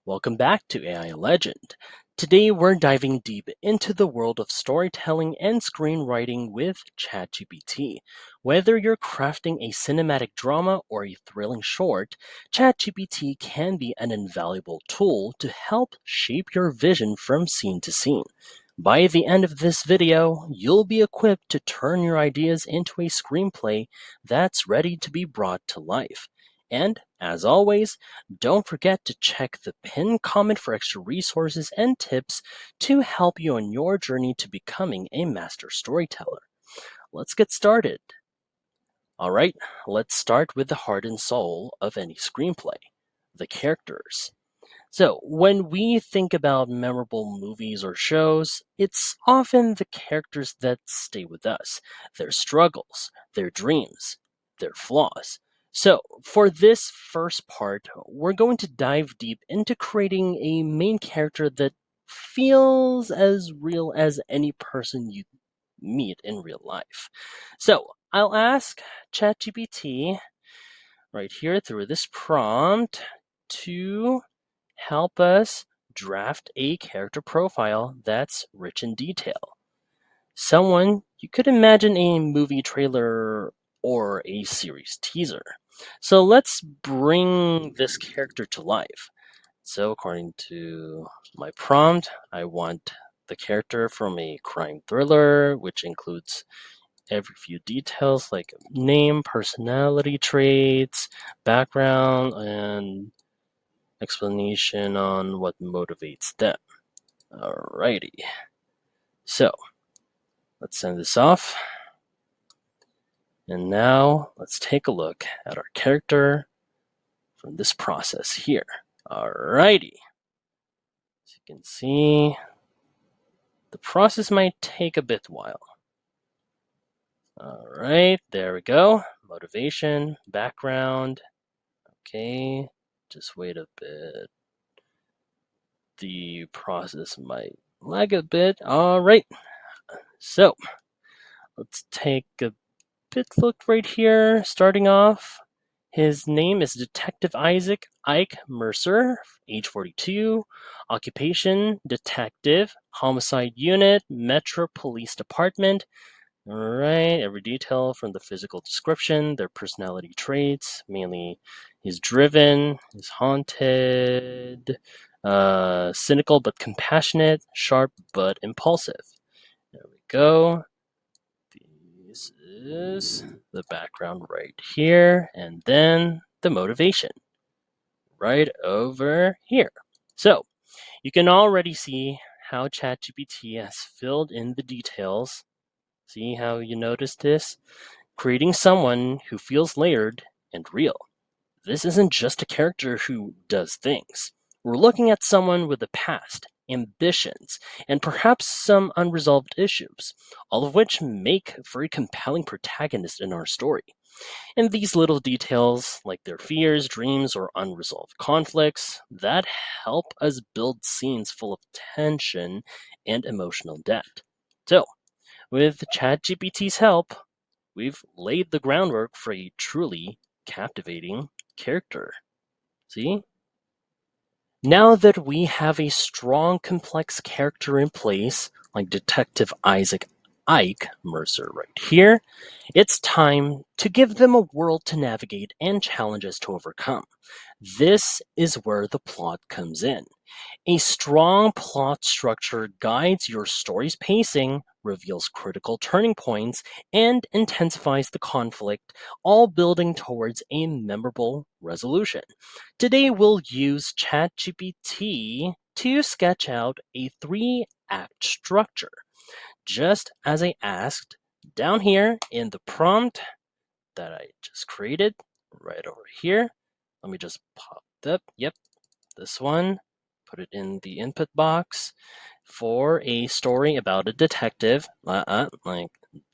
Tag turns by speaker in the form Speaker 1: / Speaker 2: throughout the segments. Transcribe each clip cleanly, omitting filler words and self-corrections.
Speaker 1: Welcome back to AI Legend. Today we're diving deep into the world of storytelling and screenwriting with ChatGPT. Whether you're crafting a cinematic drama or a thrilling short, ChatGPT can be an invaluable tool to help shape your vision from scene to scene. By the end of this video, you'll be equipped to turn your ideas into a screenplay that's ready to be brought to life. And, as always, don't forget to check the pinned comment for extra resources and tips to help you on your journey to becoming a master storyteller. Let's get started. All right, let's start with the heart and soul of any screenplay, the characters. So, when we think about memorable movies or shows, it's often the characters that stay with us, their struggles, their dreams, their flaws. So, for this first part, we're going to dive deep into creating a main character that feels as real as any person you meet in real life. So, I'll ask ChatGPT right here through this prompt to help us draft a character profile that's rich in detail. Someone you could imagine a movie trailer or a series teaser. So let's bring this character to life. So, according to my prompt, I want the character from a crime thriller, which includes every few details like name, personality traits, background, and explanation on what motivates them. Alrighty. So let's send this off. And now let's take a look at our character from this process here. Alrighty. As you can see, the process might take a bit while. Alright, there we go. Motivation, background. Okay, just wait a bit. The process might lag a bit. Alright, so let's take a bit look right here. Starting off, his name is Detective Isaac Ike Mercer, age 42, occupation detective, homicide unit, Metro Police Department. All right, every detail from the physical description, their personality traits, mainly he's driven, he's haunted, cynical but compassionate, sharp but impulsive. There we go. This is the background right here, and then the motivation right over here. So you can already see how ChatGPT has filled in the details. See how you noticed this? Creating someone who feels layered and real. This isn't just a character who does things. We're looking at someone with a past, ambitions, and perhaps some unresolved issues, all of which make for a compelling protagonist in our story. And these little details, like their fears, dreams, or unresolved conflicts, that help us build scenes full of tension and emotional depth. So, with ChatGPT's help, we've laid the groundwork for a truly captivating character. See? Now that we have a strong, complex character in place, like Detective Isaac Ike Mercer right here, it's time to give them a world to navigate and challenges to overcome. This is where the plot comes in. A strong plot structure guides your story's pacing, reveals critical turning points, and intensifies the conflict, all building towards a memorable resolution. Today, we'll use ChatGPT to sketch out a three-act structure, just as I asked down here in the prompt that I just created, right over here. Let me just pop that. Yep, this one, put it in the input box for a story about a detective, like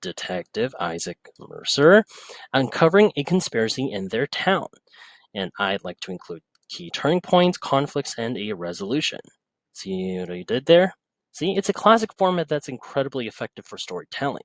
Speaker 1: Detective Isaac Mercer, uncovering a conspiracy in their town. And I'd like to include key turning points, conflicts, and a resolution. See what I did there? See, it's a classic format that's incredibly effective for storytelling.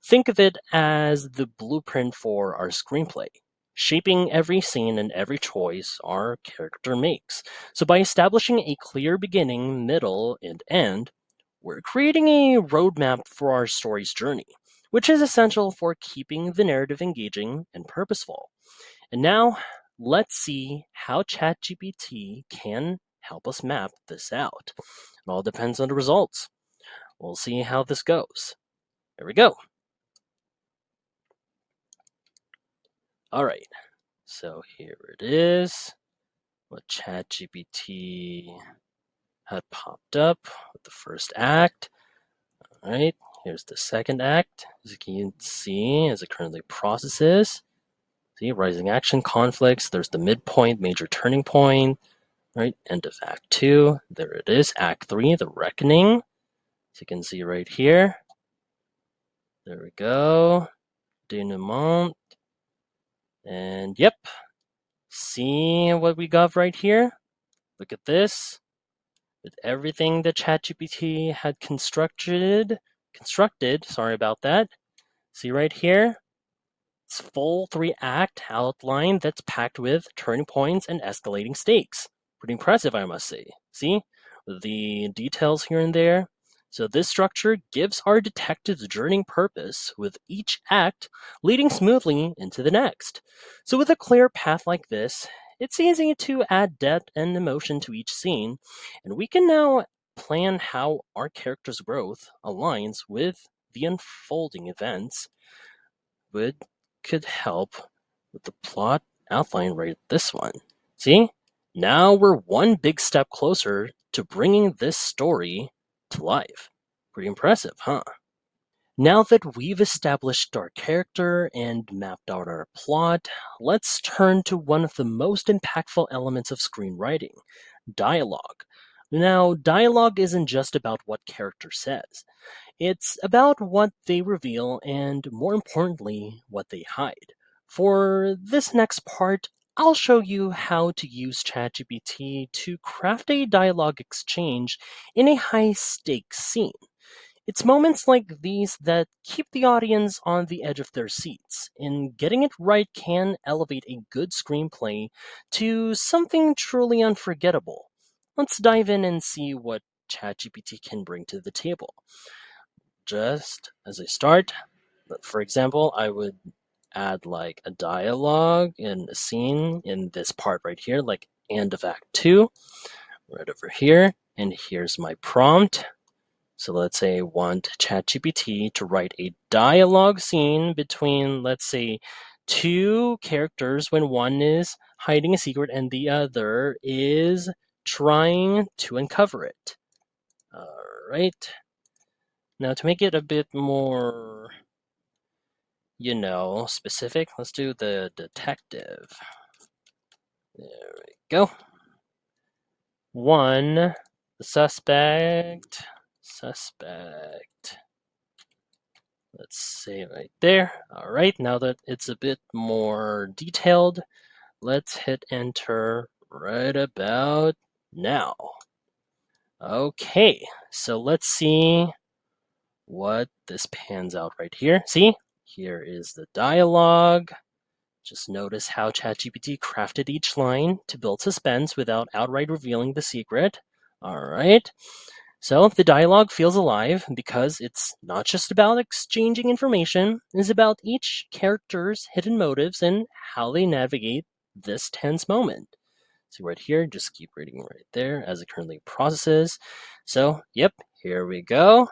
Speaker 1: Think of it as the blueprint for our screenplay. shaping every scene and every choice our character makes. So, by establishing a clear beginning, middle, and end, we're creating a roadmap for our story's journey, which is essential for keeping the narrative engaging and purposeful. And now, let's see how ChatGPT can help us map this out. It all depends on the results. We'll see how this goes. There we go. All right. So here it is. What ChatGPT had popped up with the first act. All right. Here's the second act. As you can see, as it currently processes. See, rising action, conflicts. There's the midpoint, major turning point. Right. End of Act 2. There it is. Act 3, the reckoning. As you can see right here. There we go. Denouement. And yep. See what we got right here? Look at this. With everything that ChatGPT had constructed, sorry about that. See right here? It's full 3-act outline that's packed with turning points and escalating stakes. Pretty impressive, I must say. See? The details here and there. So this structure gives our detectives journeying purpose, with each act leading smoothly into the next. So with a clear path like this, it's easy to add depth and emotion to each scene, and we can now plan how our character's growth aligns with the unfolding events would could help with the plot outline right this one. See? Now we're one big step closer to bringing this story to life. Pretty impressive, huh? Now that we've established our character and mapped out our plot, let's turn to one of the most impactful elements of screenwriting: dialogue. Now, dialogue isn't just about what character says. It's about what they reveal and, more importantly, what they hide. For this next part, I'll show you how to use ChatGPT to craft a dialogue exchange in a high stakes scene. It's moments like these that keep the audience on the edge of their seats, and getting it right can elevate a good screenplay to something truly unforgettable. Let's dive in and see what ChatGPT can bring to the table. Just as a start, for example, I would add like a dialogue in a scene in this part right here, like end of Act 2, right over here. And here's my prompt. So let's say I want ChatGPT to write a dialogue scene between, let's say, two characters when one is hiding a secret and the other is trying to uncover it. All right. Now, to make it a bit more, specific, let's do the detective. There we go. One, the suspect. Let's say right there. All right, now that it's a bit more detailed, let's hit enter right about now. Okay, so let's see what this pans out right here. See, here is the dialogue. Just notice how ChatGPT crafted each line to build suspense without outright revealing the secret. All right. So the dialogue feels alive because it's not just about exchanging information, it's about each character's hidden motives and how they navigate this tense moment. See right here, just keep reading right there as it currently processes. So, yep, here we go.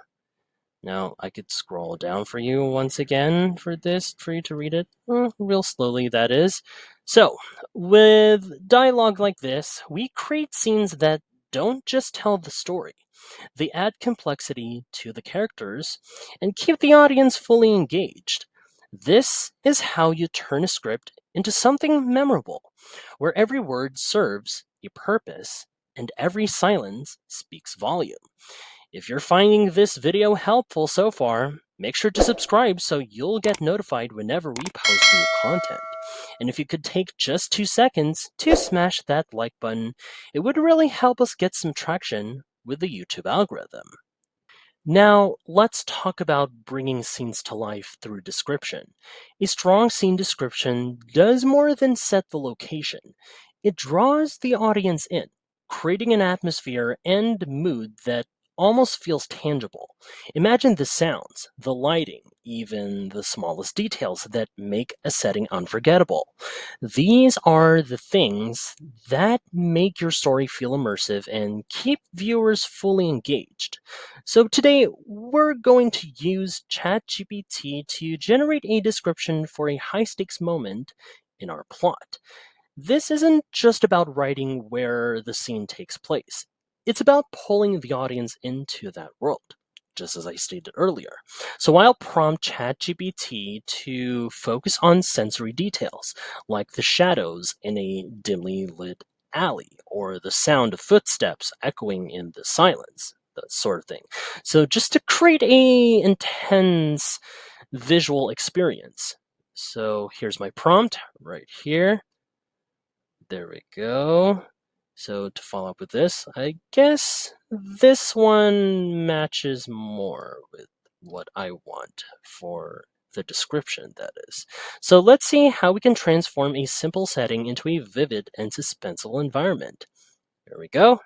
Speaker 1: Now, I could scroll down for you once again for you to read it, real slowly, that is. So, with dialogue like this, we create scenes that don't just tell the story, they add complexity to the characters and keep the audience fully engaged. This is how you turn a script into something memorable, where every word serves a purpose and every silence speaks volume. If you're finding this video helpful so far, make sure to subscribe so you'll get notified whenever we post new content. And if you could take just 2 seconds to smash that like button, it would really help us get some traction with the YouTube algorithm. Now, let's talk about bringing scenes to life through description. A strong scene description does more than set the location, it draws the audience in, creating an atmosphere and mood that almost feels tangible. Imagine the sounds, the lighting, even the smallest details that make a setting unforgettable. These are the things that make your story feel immersive and keep viewers fully engaged. So today we're going to use ChatGPT to generate a description for a high stakes moment in our plot. This isn't just about writing where the scene takes place. It's about pulling the audience into that world, just as I stated earlier. So I'll prompt ChatGPT to focus on sensory details, like the shadows in a dimly lit alley or the sound of footsteps echoing in the silence, that sort of thing. So just to create a intense visual experience. So here's my prompt right here. There we go. So to follow up with this, I guess this one matches more with what I want for the description, that is. So let's see how we can transform a simple setting into a vivid and suspenseful environment. There we go.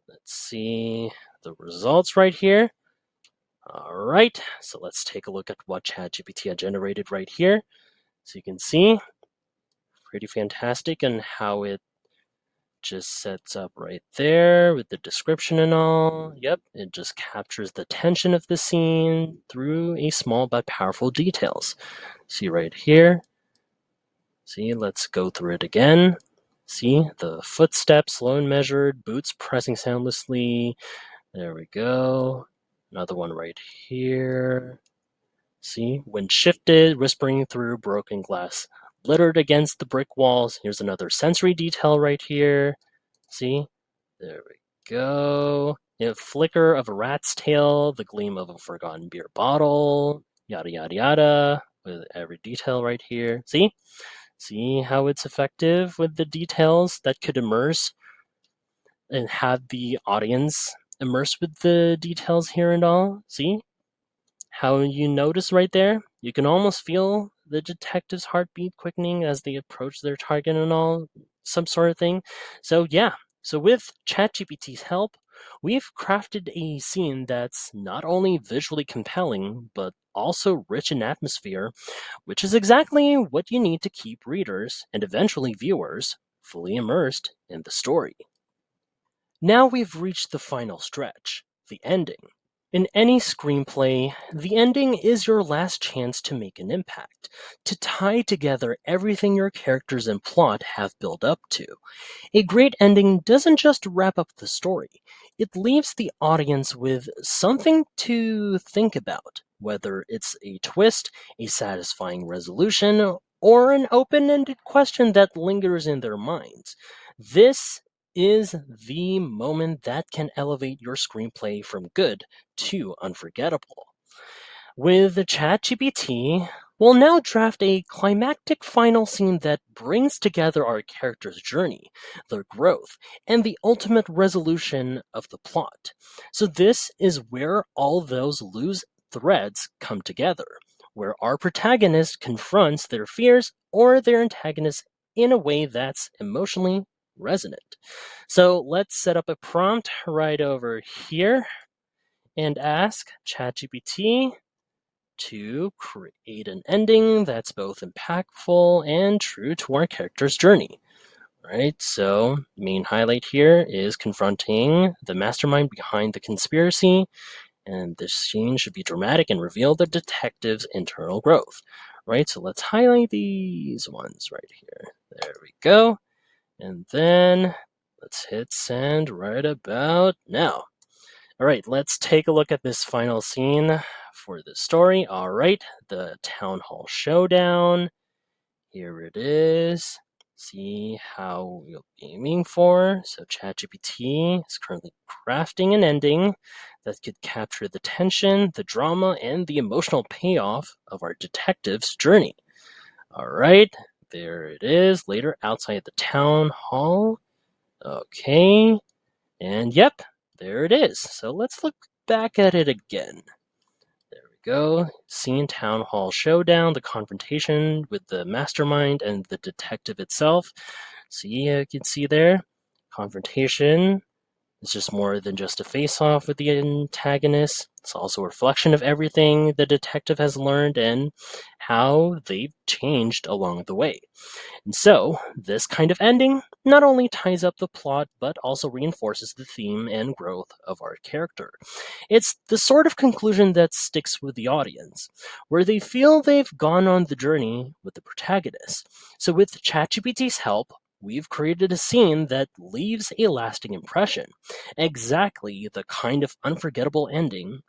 Speaker 1: Let's see the results right here. All right, so let's take a look at what ChatGPT had generated right here. So you can see, pretty fantastic, and how it just sets up right there with the description and all. Yep, it just captures the tension of the scene through a small but powerful details. See right here. See, let's go through it again. See, the footsteps, slow and measured, boots pressing soundlessly. There we go. Another one right here. See, wind shifted, whispering through broken glass, littered against the brick walls. Here's another sensory detail right here. See, there we go. Flicker of a rat's tail, the gleam of a forgotten beer bottle, yada yada yada, with every detail right here. See how it's effective with the details that could immerse and have the audience immersed with the details here and all. See how you notice right there? You can almost feel the detective's heartbeat quickening as they approach their target and all, some sort of thing. So, yeah. So, with ChatGPT's help, we've crafted a scene that's not only visually compelling, but also rich in atmosphere, which is exactly what you need to keep readers and eventually viewers fully immersed in the story. Now we've reached the final stretch, the ending. In any screenplay, the ending is your last chance to make an impact, to tie together everything your characters and plot have built up to. A great ending doesn't just wrap up the story, it leaves the audience with something to think about, whether it's a twist, a satisfying resolution, or an open ended question that lingers in their minds. This is the moment that can elevate your screenplay from good to unforgettable. With the ChatGPT, we'll now draft a climactic final scene that brings together our character's journey, their growth, and the ultimate resolution of the plot. So, this is where all those loose threads come together, where our protagonist confronts their fears or their antagonist in a way that's emotionally resonant. So, let's set up a prompt right over here and ask ChatGPT to create an ending that's both impactful and true to our character's journey. Right, so the main highlight here is confronting the mastermind behind the conspiracy, and this scene should be dramatic and reveal the detective's internal growth. Right, so let's highlight these ones right here. There we go. And then let's hit send right about now. All right, let's take a look at this final scene for the story. All right, the town hall showdown. Here it is. See how we're aiming for. So ChatGPT is currently crafting an ending that could capture the tension, the drama, and the emotional payoff of our detective's journey. All right, there it is. Later, outside the town hall. Okay, and yep, there it is. So let's look back at it again. There we go. Scene Town Hall Showdown, the confrontation with the mastermind and the detective itself. So yeah, you can see there, confrontation. It's just more than just a face-off with the antagonist. It's also a reflection of everything the detective has learned and how they've changed along the way. And so, this kind of ending not only ties up the plot, but also reinforces the theme and growth of our character. It's the sort of conclusion that sticks with the audience, where they feel they've gone on the journey with the protagonist. So, with ChatGPT's help, we've created a scene that leaves a lasting impression. Exactly the kind of unforgettable ending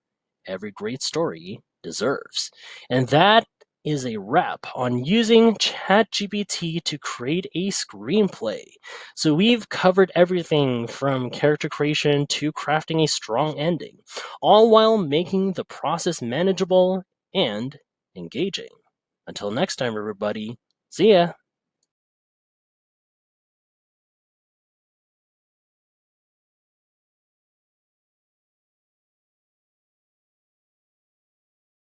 Speaker 1: every great story deserves. And that is a wrap on using ChatGPT to create a screenplay. So we've covered everything from character creation to crafting a strong ending, all while making the process manageable and engaging. Until next time, everybody, see ya!